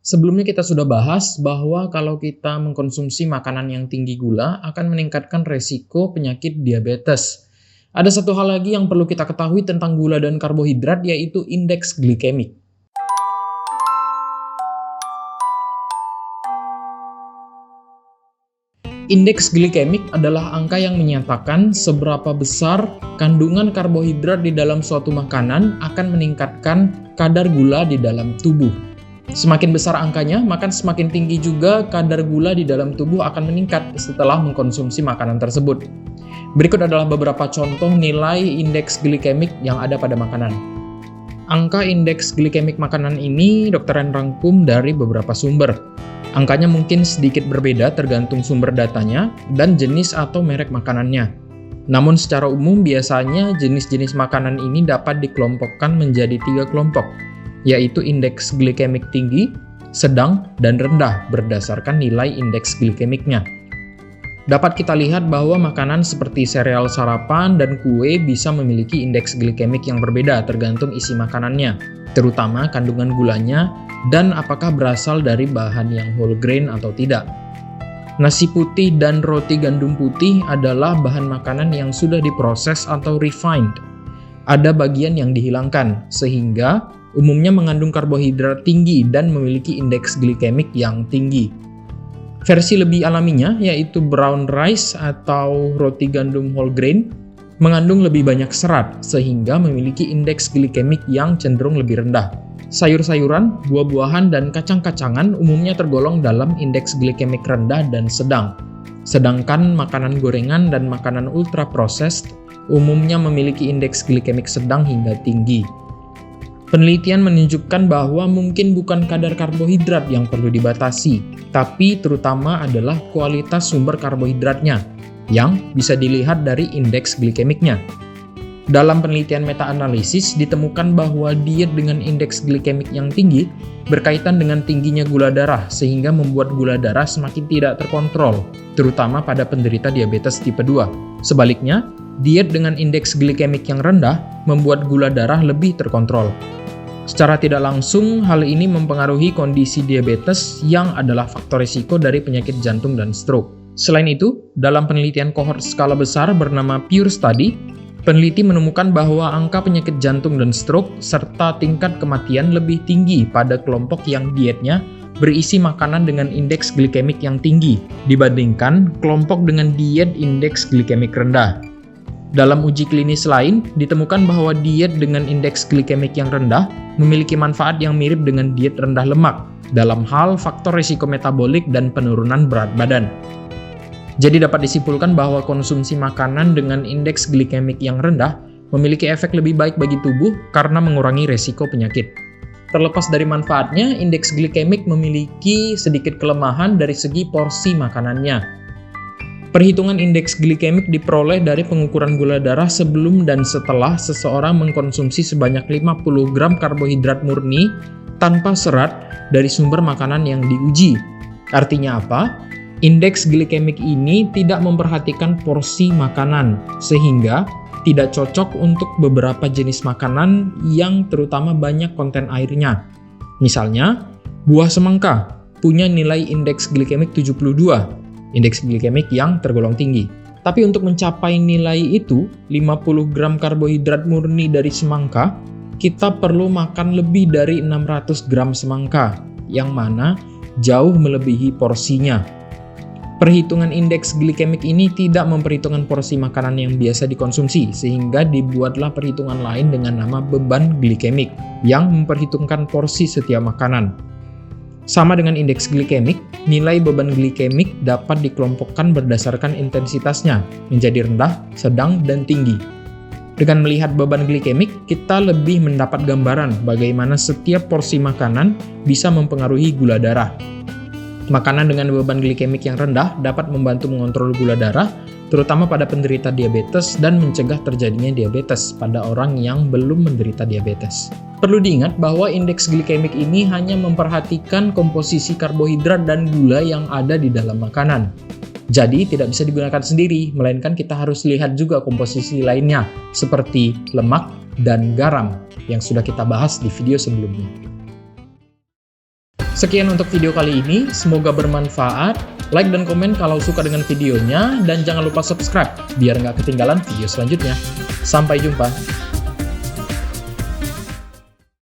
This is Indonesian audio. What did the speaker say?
Sebelumnya kita sudah bahas bahwa kalau kita mengkonsumsi makanan yang tinggi gula akan meningkatkan resiko penyakit diabetes. Ada satu hal lagi yang perlu kita ketahui tentang gula dan karbohidrat, yaitu indeks glikemik. Indeks glikemik adalah angka yang menyatakan seberapa besar kandungan karbohidrat di dalam suatu makanan akan meningkatkan kadar gula di dalam tubuh. Semakin besar angkanya, maka semakin tinggi juga kadar gula di dalam tubuh akan meningkat setelah mengkonsumsi makanan tersebut. Berikut adalah beberapa contoh nilai indeks glikemik yang ada pada makanan. Angka indeks glikemik makanan ini dokter rangkum dari beberapa sumber. Angkanya mungkin sedikit berbeda tergantung sumber datanya dan jenis atau merek makanannya. Namun secara umum biasanya jenis-jenis makanan ini dapat dikelompokkan menjadi 3 kelompok, yaitu indeks glikemik tinggi, sedang, dan rendah berdasarkan nilai indeks glikemiknya. Dapat kita lihat bahwa makanan seperti sereal sarapan dan kue bisa memiliki indeks glikemik yang berbeda tergantung isi makanannya, terutama kandungan gulanya dan apakah berasal dari bahan yang whole grain atau tidak. Nasi putih dan roti gandum putih adalah bahan makanan yang sudah diproses atau refined. Ada bagian yang dihilangkan, sehingga umumnya mengandung karbohidrat tinggi dan memiliki indeks glikemik yang tinggi. Versi lebih alaminya, yaitu brown rice atau roti gandum whole grain, mengandung lebih banyak serat, sehingga memiliki indeks glikemik yang cenderung lebih rendah. Sayur-sayuran, buah-buahan, dan kacang-kacangan umumnya tergolong dalam indeks glikemik rendah dan sedang. Sedangkan makanan gorengan dan makanan ultra-processed umumnya memiliki indeks glikemik sedang hingga tinggi. Penelitian menunjukkan bahwa mungkin bukan kadar karbohidrat yang perlu dibatasi, tapi terutama adalah kualitas sumber karbohidratnya, yang bisa dilihat dari indeks glikemiknya. Dalam penelitian meta-analisis ditemukan bahwa diet dengan indeks glikemik yang tinggi berkaitan dengan tingginya gula darah, sehingga membuat gula darah semakin tidak terkontrol, terutama pada penderita diabetes tipe 2. Sebaliknya, diet dengan indeks glikemik yang rendah membuat gula darah lebih terkontrol. Secara tidak langsung, hal ini mempengaruhi kondisi diabetes yang adalah faktor risiko dari penyakit jantung dan stroke. Selain itu, dalam penelitian kohort skala besar bernama Pure Study, peneliti menemukan bahwa angka penyakit jantung dan stroke serta tingkat kematian lebih tinggi pada kelompok yang dietnya berisi makanan dengan indeks glikemik yang tinggi dibandingkan kelompok dengan diet indeks glikemik rendah. Dalam uji klinis lain, ditemukan bahwa diet dengan indeks glikemik yang rendah memiliki manfaat yang mirip dengan diet rendah lemak dalam hal faktor risiko metabolik dan penurunan berat badan. Jadi dapat disimpulkan bahwa konsumsi makanan dengan indeks glikemik yang rendah memiliki efek lebih baik bagi tubuh karena mengurangi resiko penyakit. Terlepas dari manfaatnya, indeks glikemik memiliki sedikit kelemahan dari segi porsi makanannya. Perhitungan indeks glikemik diperoleh dari pengukuran gula darah sebelum dan setelah seseorang mengkonsumsi sebanyak 50 gram karbohidrat murni tanpa serat dari sumber makanan yang diuji. Artinya apa? Indeks glikemik ini tidak memperhatikan porsi makanan, sehingga tidak cocok untuk beberapa jenis makanan yang terutama banyak konten airnya. Misalnya, buah semangka punya nilai indeks glikemik 72, indeks glikemik yang tergolong tinggi. Tapi untuk mencapai nilai itu, 50 gram karbohidrat murni dari semangka, kita perlu makan lebih dari 600 gram semangka, yang mana jauh melebihi porsinya. Perhitungan indeks glikemik ini tidak memperhitungkan porsi makanan yang biasa dikonsumsi, sehingga dibuatlah perhitungan lain dengan nama beban glikemik, yang memperhitungkan porsi setiap makanan. Sama dengan indeks glikemik, nilai beban glikemik dapat dikelompokkan berdasarkan intensitasnya, menjadi rendah, sedang, dan tinggi. Dengan melihat beban glikemik, kita lebih mendapat gambaran bagaimana setiap porsi makanan bisa mempengaruhi gula darah. Makanan dengan beban glikemik yang rendah dapat membantu mengontrol gula darah, terutama pada penderita diabetes dan mencegah terjadinya diabetes pada orang yang belum menderita diabetes. Perlu diingat bahwa indeks glikemik ini hanya memperhatikan komposisi karbohidrat dan gula yang ada di dalam makanan. Jadi tidak bisa digunakan sendiri, melainkan kita harus lihat juga komposisi lainnya, seperti lemak dan garam, yang sudah kita bahas di video sebelumnya. Sekian untuk video kali ini, semoga bermanfaat. Like dan komen kalau suka dengan videonya, dan jangan lupa subscribe biar nggak ketinggalan video selanjutnya. Sampai jumpa.